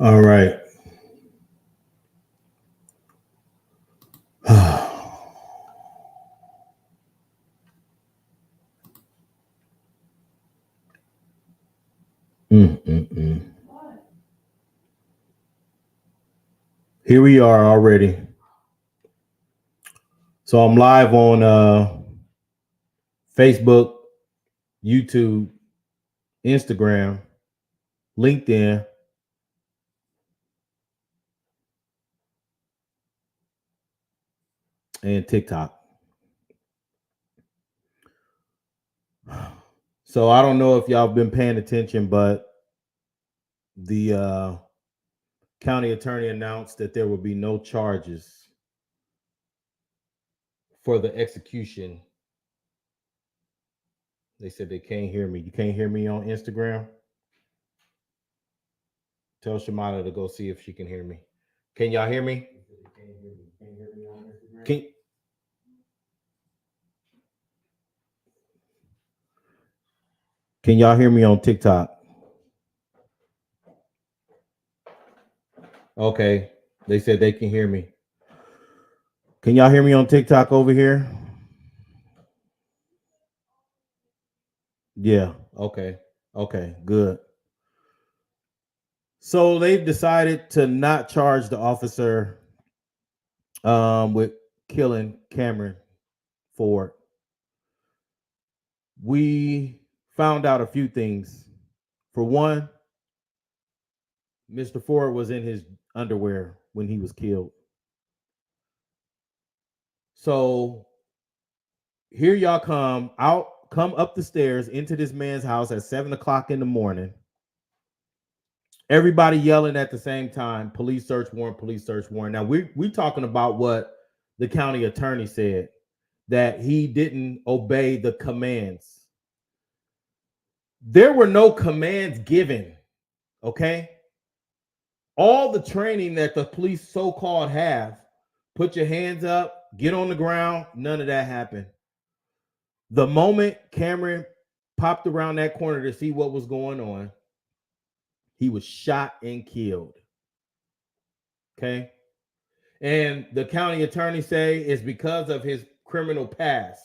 All right. Mm. Here we are already. So I'm live on Facebook, YouTube, Instagram, LinkedIn, and TikTok. So I don't know if y'all been paying attention, but the county attorney announced that there will be no charges for the execution. They said they can't hear me. You can't hear me on Instagram? Tell Shamala to go see if she can hear me. Can y'all hear me? Can Can y'all hear me on TikTok? Okay. They said they can hear me. Can y'all hear me on TikTok over here? Yeah. Okay. Okay. Good. So they've decided to not charge the officer with killing Cameron Ford. We found out a few things. For one, Mr. Ford was in his underwear when he was killed. So here y'all come up the stairs into this man's house at 7 o'clock in the morning. Everybody yelling at the same time, police search warrant, police search warrant. Now we talking about what the county attorney said, that he didn't obey the commands. There were no commands given, okay? All the training that the police so-called have, put your hands up, get on the ground, none of that happened. The moment Cameron popped around that corner to see what was going on, he was shot and killed. Okay. And the county attorney say it's because of his criminal past.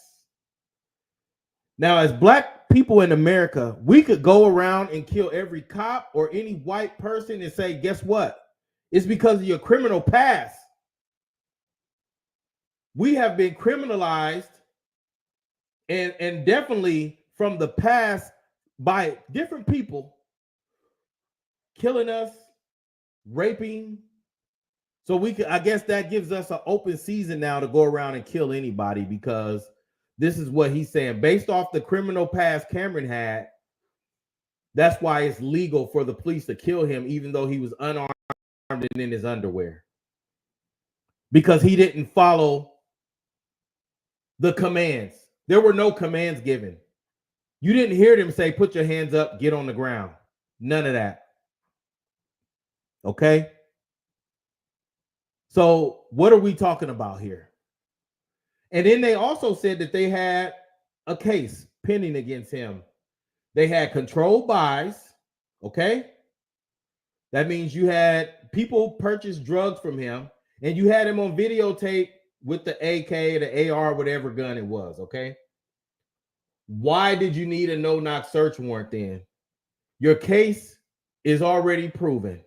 Now, as black people in America, we could go around and kill every cop or any white person and say, guess what? It's because of your criminal past. We have been criminalized and definitely from the past by different people killing us, raping. So we could, I guess that gives us an open season now to go around and kill anybody, because this is what he's saying. Based off the criminal past Cameron had, that's why it's legal for the police to kill him, even though he was unarmed and in his underwear. Because he didn't follow the commands. There were no commands given. You didn't hear them say, put your hands up, get on the ground. None of that. Okay? So what are we talking about here? And then they also said that they had a case pending against him. They had controlled buys, okay? That means you had people purchase drugs from him, and you had him on videotape with the AK, the AR, whatever gun it was, okay? Why did you need a no-knock search warrant then? Your case is already proven.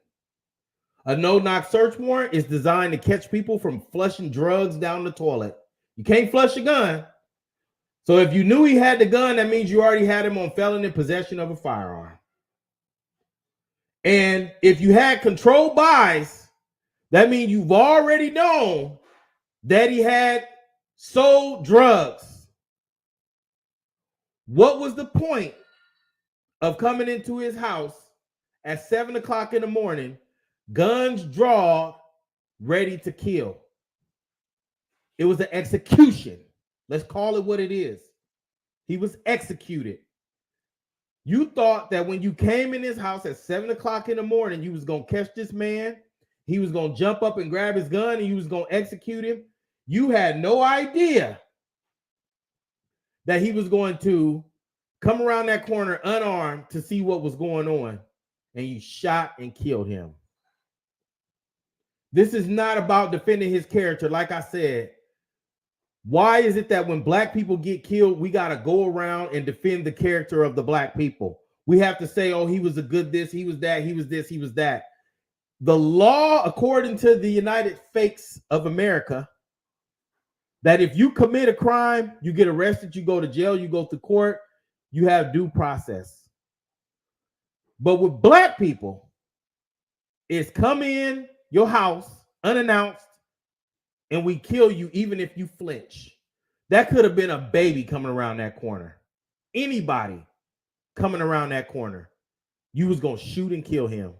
A no-knock search warrant is designed to catch people from flushing drugs down the toilet. You can't flush a gun. So if you knew he had the gun, that means you already had him on felon in possession of a firearm. And if you had controlled buys, that means you've already known that he had sold drugs. What was the point of coming into his house at 7 o'clock in the morning, guns drawn, ready to kill? It was an execution. Let's call it what it is. He was executed. You thought that when you came in his house at 7 o'clock in the morning, you was going to catch this man. He was going to jump up and grab his gun and you was going to execute him. You had no idea that he was going to come around that corner unarmed to see what was going on. And you shot and killed him. This is not about defending his character. Like I said, why is it that when black people get killed, we got to go around and defend the character of the black people? We have to say, oh, he was a good this, he was that, he was this, he was that. The law, according to the United Fakes of America, that if you commit a crime, you get arrested, you go to jail, you go to court, you have due process. But with black people, it's come in your house unannounced and we kill you even if you flinch. That could have been a baby coming around that corner. Anybody coming around that corner, you was going to shoot and kill him.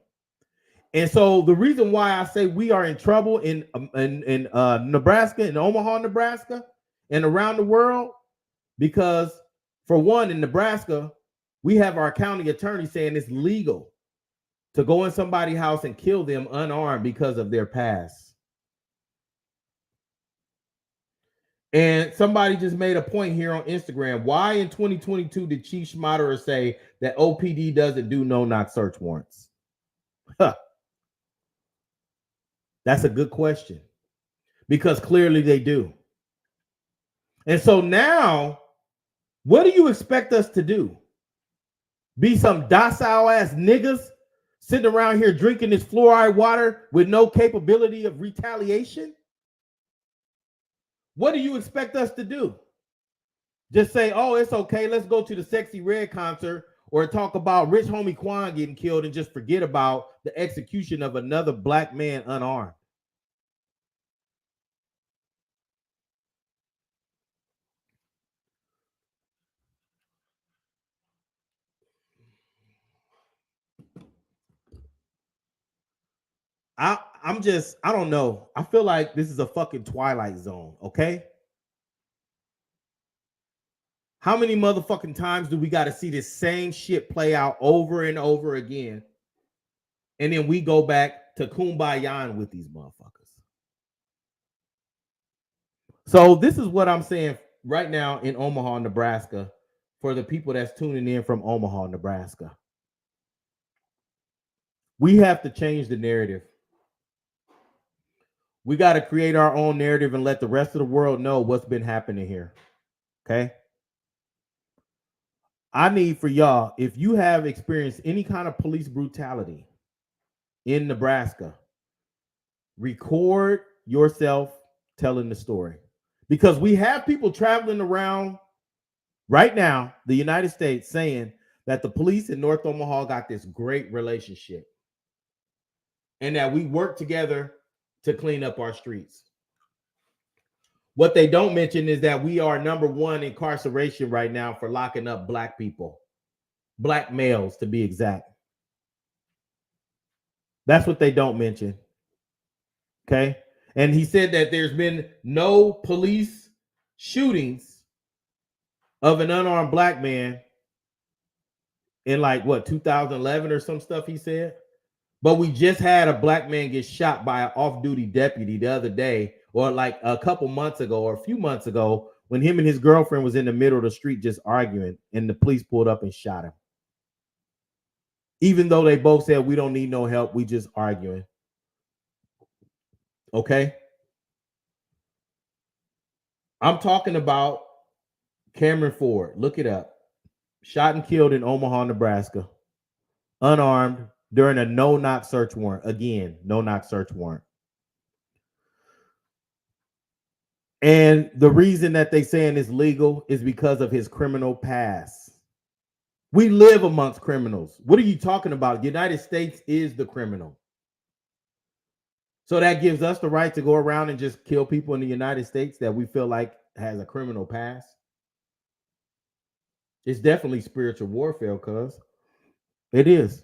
And so the reason why I say we are in trouble in Nebraska, in Omaha, Nebraska, and around the world, because for one, in Nebraska, we have our county attorney saying it's legal to go in somebody's house and kill them unarmed because of their past. And somebody just made a point here on Instagram. Why in 2022 did Chief Schmaderer say that OPD doesn't do no-knock search warrants? Huh. That's a good question, because clearly they do. And so now, what do you expect us to do? Be some docile ass niggas sitting around here drinking this fluoride water with no capability of retaliation? What do you expect us to do? Just say, oh, it's okay, let's go to the Sexy Red concert, or talk about Rich Homie Quan getting killed and just forget about the execution of another black man unarmed? I don't know. I feel like this is a fucking Twilight Zone, okay? How many motherfucking times do we got to see this same shit play out over and over again? And then we go back to kumbayaing with these motherfuckers. So this is what I'm saying right now in Omaha, Nebraska, for the people that's tuning in from Omaha, Nebraska. We have to change the narrative. We got to create our own narrative and let the rest of the world know what's been happening here. Okay? I need for y'all, if you have experienced any kind of police brutality in Nebraska, record yourself telling the story. Because we have people traveling around right now, the United States, saying that the police in North Omaha got this great relationship and that we work together to clean up our streets. What they don't mention is that we are number one incarceration right now for locking up black people, black males to be exact. That's what they don't mention. Okay. And he said that there's been no police shootings of an unarmed black man in like what, 2011 or some stuff he said. But we just had a black man get shot by an off-duty deputy the other day, or like a couple months ago or a few months ago, when him and his girlfriend was in the middle of the street just arguing and the police pulled up and shot him. Even though they both said, we don't need no help, we just arguing. Okay? I'm talking about Cameron Ford. Look it up. Shot and killed in Omaha, Nebraska. Unarmed during a no-knock search warrant. Again, no-knock search warrant. And the reason that they saying it's legal is because of his criminal past. We live amongst criminals. What are you talking about? The United States is the criminal. So that gives us the right to go around and just kill people in the United States that we feel like has a criminal past. It's definitely spiritual warfare, cuz it is.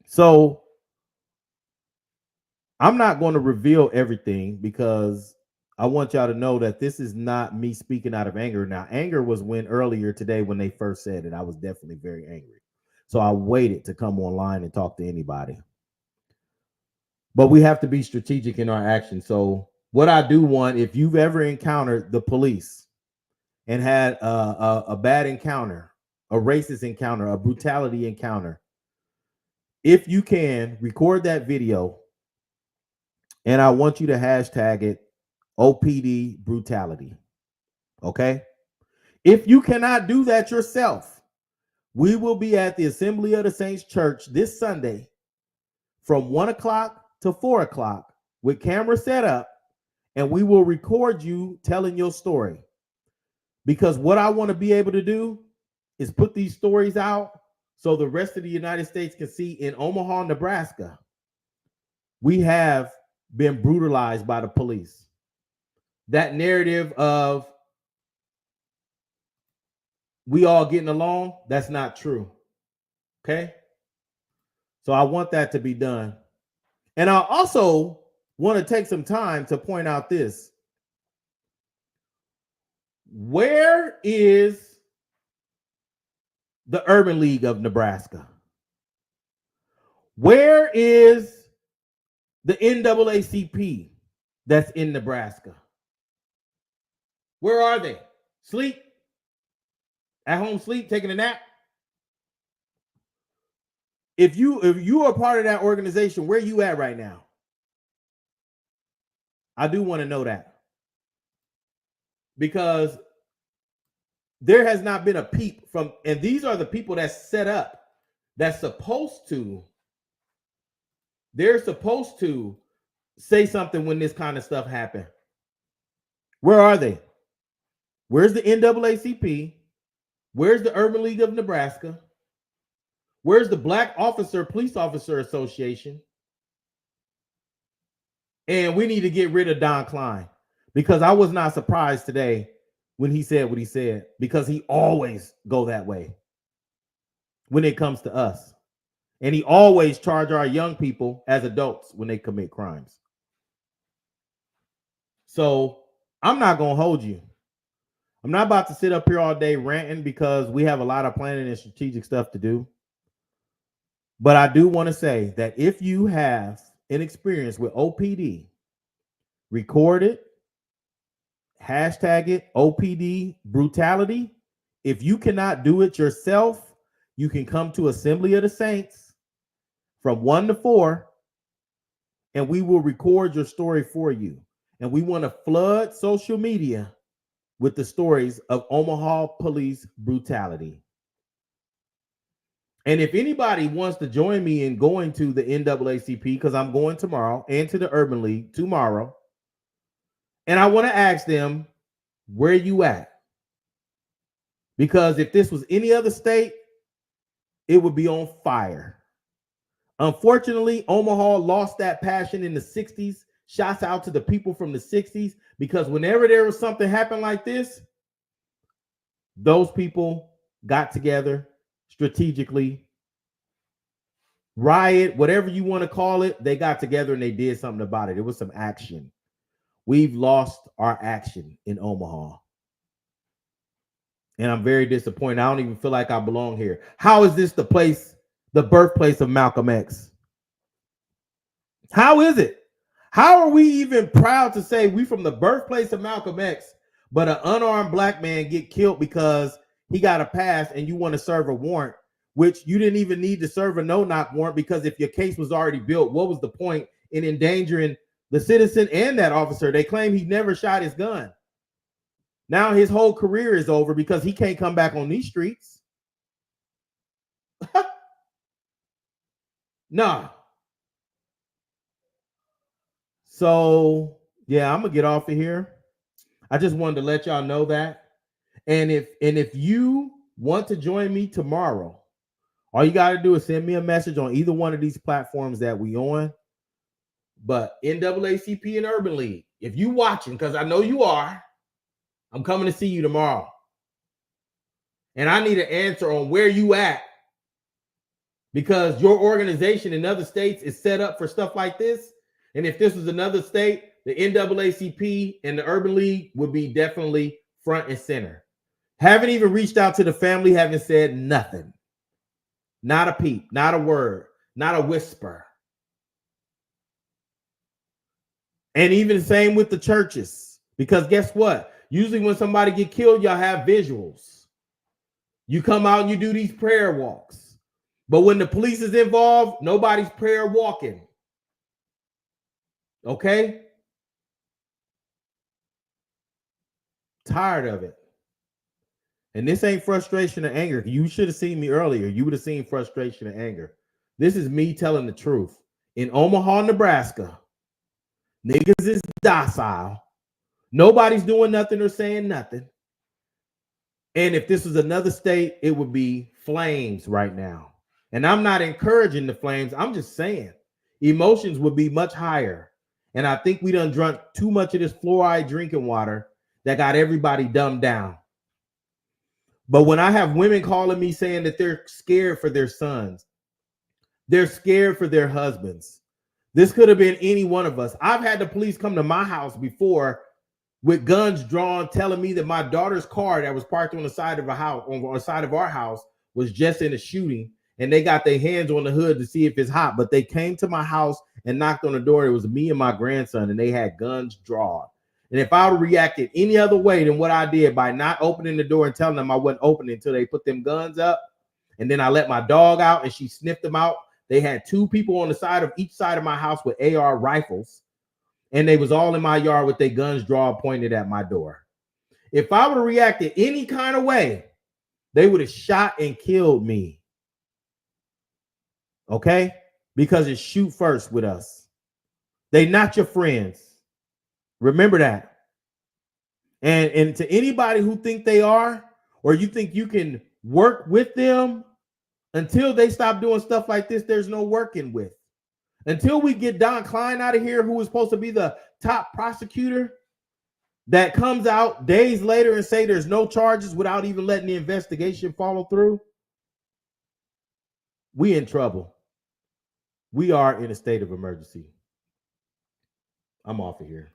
So I'm not going to reveal everything because I want y'all to know that this is not me speaking out of anger. Now, anger was when earlier today when they first said it, I was definitely very angry. So I waited to come online and talk to anybody. But we have to be strategic in our action. So what I do want, if you've ever encountered the police and had a bad encounter, a racist encounter, a brutality encounter, if you can record that video And I want you to hashtag it OPD brutality. Okay? If you cannot do that yourself, we will be at the Assembly of the Saints Church this Sunday from 1 o'clock to 4 o'clock with cameras set up, and we will record you telling your story. Because what I want to be able to do is put these stories out so the rest of the United States can see in Omaha, Nebraska, we have been brutalized by the police. That narrative of we all getting along, that's not true. Okay? So I want that to be done. And I also want to take some time to point out this. Where is the Urban League of Nebraska? Where is the NAACP that's in Nebraska? Where are they? Sleep? At home sleep, taking a nap? If you are part of that organization, where are you at right now? I do want to know that. Because there has not been a peep from, and these are the people that's set up, they're supposed to say something when this kind of stuff happens. Where are they? Where's the NAACP? Where's the Urban League of Nebraska? Where's the Black Police Officer Association? And we need to get rid of Don Klein, because I was not surprised today when he said what he said, because he always go that way when it comes to us. And he always charge our young people as adults when they commit crimes. So I'm not going to hold you. I'm not about to sit up here all day ranting, because we have a lot of planning and strategic stuff to do. But I do want to say that if you have an experience with OPD, record it, hashtag it OPD brutality. If you cannot do it yourself, you can come to Assembly of the Saints from 1 to 4, and we will record your story for you. And we want to flood social media with the stories of Omaha police brutality. And if anybody wants to join me in going to the NAACP, because I'm going tomorrow, and to the Urban League tomorrow, and I want to ask them, where you at? Because if this was any other state, it would be on fire. Unfortunately, Omaha lost that passion in the 60s. Shouts out to the people from the 60s, because whenever there was something happen like this, those people got together strategically, riot, whatever you want to call it, they got together and they did something about it. It was some action. We've lost our action in Omaha. And I'm very disappointed. I don't even feel like I belong here. How is this the birthplace of Malcolm X? How is it? How are we even proud to say we from the birthplace of Malcolm X, but an unarmed black man get killed because he got a pass and you want to serve a warrant, which you didn't even need to serve a no-knock warrant, because if your case was already built, what was the point in endangering the citizen and that officer? They claim he never shot his gun. Now his whole career is over because he can't come back on these streets. Nah. So, yeah, I'm going to get off of here. I just wanted to let y'all know that. And if you want to join me tomorrow, all you got to do is send me a message on either one of these platforms that we on. But NAACP and Urban League, if you watching, because I know you are, I'm coming to see you tomorrow. And I need an answer on where you at, because your organization in other states is set up for stuff like this. And if this was another state, the NAACP and the Urban League would be definitely front and center. Haven't even reached out to the family, haven't said nothing. Not a peep, not a word, not a whisper. And even the same with the churches, because guess what? Usually when somebody get killed, y'all have visuals. You come out and you do these prayer walks. But when the police is involved, nobody's prayer walking. Okay? Tired of it. And this ain't frustration or anger. You should have seen me earlier. You would have seen frustration and anger. This is me telling the truth. In Omaha, Nebraska, niggas is docile. Nobody's doing nothing or saying nothing. And if this was another state, it would be flames right now. And I'm not encouraging the flames. I'm just saying emotions would be much higher. And I think we done drunk too much of this fluoride drinking water that got everybody dumbed down. But when I have women calling me saying that they're scared for their sons, they're scared for their husbands. This could have been any one of us. I've had the police come to my house before with guns drawn, telling me that my daughter's car that was parked on the side of a house, on the side of our house, was just in a shooting, and they got their hands on the hood to see if it's hot. But they came to my house and knocked on the door. It was me and my grandson, and they had guns drawn. And if I would have reacted any other way than what I did by not opening the door and telling them I wasn't opening until they put them guns up, and then I let my dog out and she sniffed them out. They had two people on the side of each side of my house with AR rifles, and they was all in my yard with their guns drawn, pointed at my door. If I would have reacted any kind of way, they would have shot and killed me. Okay? Because it's shoot first with us. They not your friends. Remember that. And to anybody who think they are, or you think you can work with them, until they stop doing stuff like this, there's no working with. Until we get Don Klein out of here, who was supposed to be the top prosecutor, that comes out days later and say there's no charges without even letting the investigation follow through, we in trouble. We are in a state of emergency. I'm off of here.